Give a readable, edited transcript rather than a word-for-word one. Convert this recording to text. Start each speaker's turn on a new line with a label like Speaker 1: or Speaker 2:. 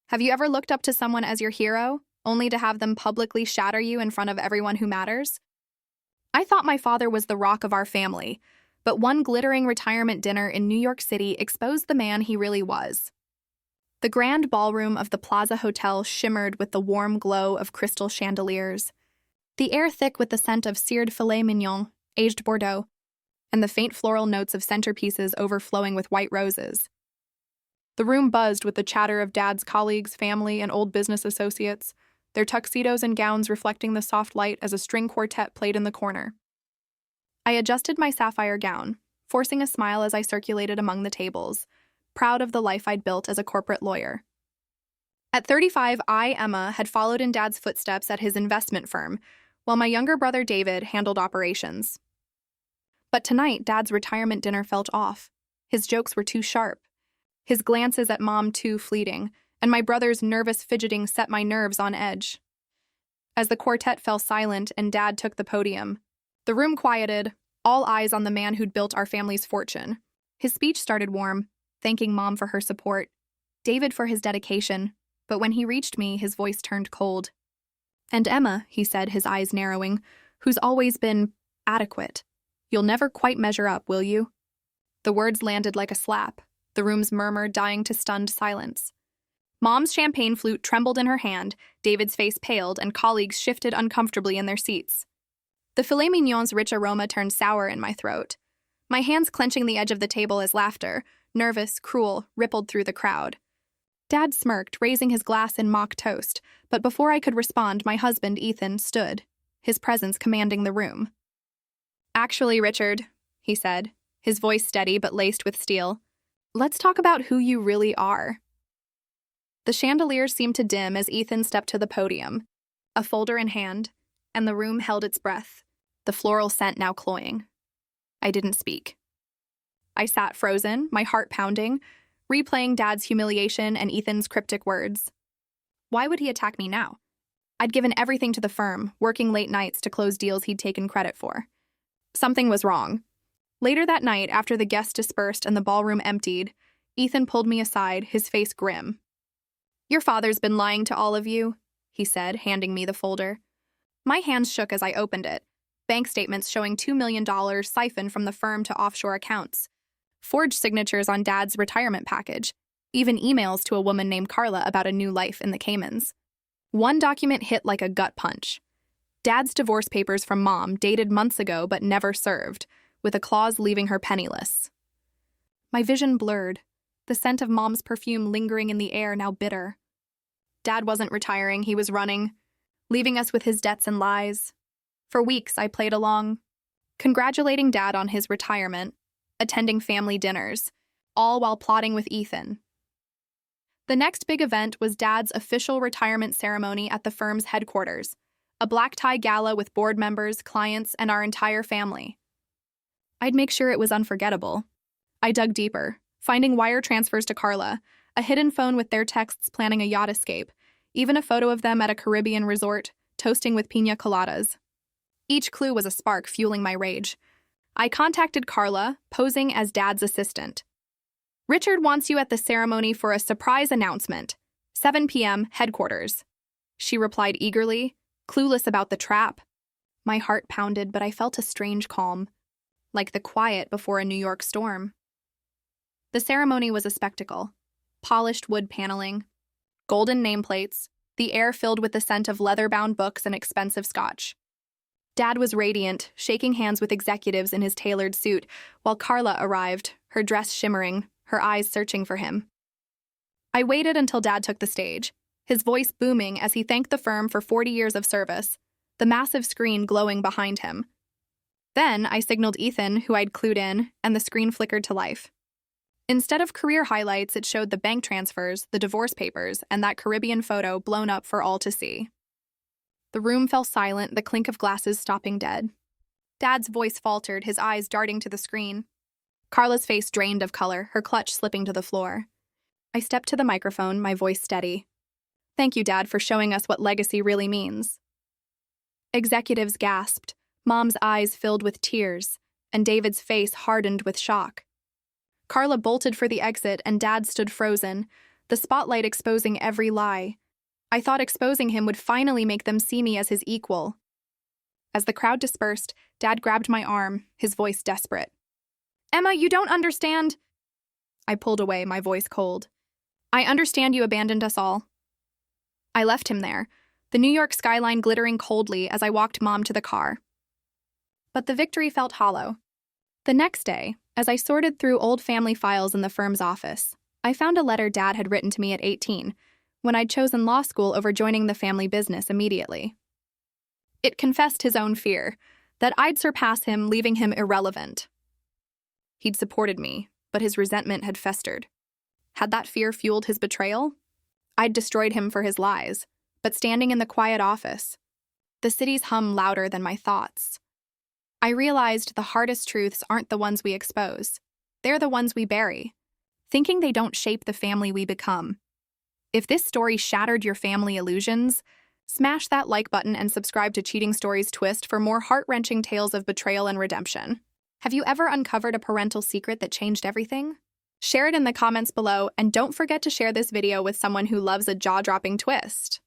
Speaker 1: Have you ever looked up to someone as your hero, only to have them publicly shatter you in front of everyone who matters? I thought my father was the rock of our family, but one glittering retirement dinner in New York City exposed the man he really was. The grand ballroom of the Plaza Hotel shimmered with the warm glow of crystal chandeliers, the air thick with the scent of seared filet mignon, aged Bordeaux, and the faint floral notes of centerpieces overflowing with white roses. The room buzzed with the chatter of Dad's colleagues, family, and old business associates, their tuxedos and gowns reflecting the soft light as a string quartet played in the corner. I adjusted my sapphire gown, forcing a smile as I circulated among the tables, proud of the life I'd built as a corporate lawyer. At 35, I, Emma, had followed in Dad's footsteps at his investment firm, while my younger brother David handled operations. But tonight, Dad's retirement dinner felt off. His jokes were too sharp, his glances at Mom too fleeting, and my brother's nervous fidgeting set my nerves on edge. As the quartet fell silent and Dad took the podium, the room quieted, all eyes on the man who'd built our family's fortune. His speech started warm, thanking Mom for her support, David for his dedication, but when he reached me, his voice turned cold. "And Emma," he said, his eyes narrowing, "who's always been adequate. You'll never quite measure up, will you?" The words landed like a slap, the room's murmur dying to stunned silence. Mom's champagne flute trembled in her hand, David's face paled, and colleagues shifted uncomfortably in their seats. The filet mignon's rich aroma turned sour in my throat, my hands clenching the edge of the table as laughter, nervous, cruel, rippled through the crowd. Dad smirked, raising his glass in mock toast, but before I could respond, my husband, Ethan, stood, his presence commanding the room. "Actually, Richard," he said, his voice steady but laced with steel, "let's talk about who you really are." The chandeliers seemed to dim as Ethan stepped to the podium, a folder in hand, and the room held its breath, the floral scent now cloying. I didn't speak. I sat frozen, my heart pounding, replaying Dad's humiliation and Ethan's cryptic words. Why would he attack me now? I'd given everything to the firm, working late nights to close deals he'd taken credit for. Something was wrong. Later that night, after the guests dispersed and the ballroom emptied, Ethan pulled me aside, his face grim. "Your father's been lying to all of you," he said, handing me the folder. My hands shook as I opened it, bank statements showing $2 million siphoned from the firm to offshore accounts, forged signatures on Dad's retirement package, even emails to a woman named Carla about a new life in the Caymans. One document hit like a gut punch. Dad's divorce papers from Mom, dated months ago but never served, with a clause leaving her penniless. My vision blurred, the scent of Mom's perfume lingering in the air, now bitter. Dad wasn't retiring, he was running, leaving us with his debts and lies. For weeks, I played along, congratulating Dad on his retirement, attending family dinners, all while plotting with Ethan. The next big event was Dad's official retirement ceremony at the firm's headquarters, a black tie gala with board members, clients, and our entire family. I'd make sure it was unforgettable. I dug deeper, finding wire transfers to Carla, a hidden phone with their texts planning a yacht escape, even a photo of them at a Caribbean resort, toasting with piña coladas. Each clue was a spark fueling my rage. I contacted Carla, posing as Dad's assistant. "Richard wants you at the ceremony for a surprise announcement. 7 p.m., headquarters." She replied eagerly, clueless about the trap. My heart pounded, but I felt a strange calm, like the quiet before a New York storm. The ceremony was a spectacle. Polished wood paneling, golden nameplates, the air filled with the scent of leather-bound books and expensive scotch. Dad was radiant, shaking hands with executives in his tailored suit, while Carla arrived, her dress shimmering, her eyes searching for him. I waited until Dad took the stage, his voice booming as he thanked the firm for 40 years of service, the massive screen glowing behind him. Then I signaled Ethan, who I'd clued in, and the screen flickered to life. Instead of career highlights, it showed the bank transfers, the divorce papers, and that Caribbean photo blown up for all to see. The room fell silent, the clink of glasses stopping dead. Dad's voice faltered, his eyes darting to the screen. Carla's face drained of color, her clutch slipping to the floor. I stepped to the microphone, my voice steady. "Thank you, Dad, for showing us what legacy really means." Executives gasped, Mom's eyes filled with tears, and David's face hardened with shock. Carla bolted for the exit, and Dad stood frozen, the spotlight exposing every lie. I thought exposing him would finally make them see me as his equal. As the crowd dispersed, Dad grabbed my arm, his voice desperate. "Emma, you don't understand." I pulled away, my voice cold. "I understand you abandoned us all." I left him there, the New York skyline glittering coldly as I walked Mom to the car. But the victory felt hollow. The next day, as I sorted through old family files in the firm's office, I found a letter Dad had written to me at 18, when I'd chosen law school over joining the family business immediately. It confessed his own fear, that I'd surpass him, leaving him irrelevant. He'd supported me, but his resentment had festered. Had that fear fueled his betrayal? I'd destroyed him for his lies, but standing in the quiet office, the city's hum louder than my thoughts. I realized the hardest truths aren't the ones we expose. They're the ones we bury, thinking they don't shape the family we become. If this story shattered your family illusions, smash that like button and subscribe to Cheating Stories Twist for more heart-wrenching tales of betrayal and redemption. Have you ever uncovered a parental secret that changed everything? Share it in the comments below, and don't forget to share this video with someone who loves a jaw-dropping twist.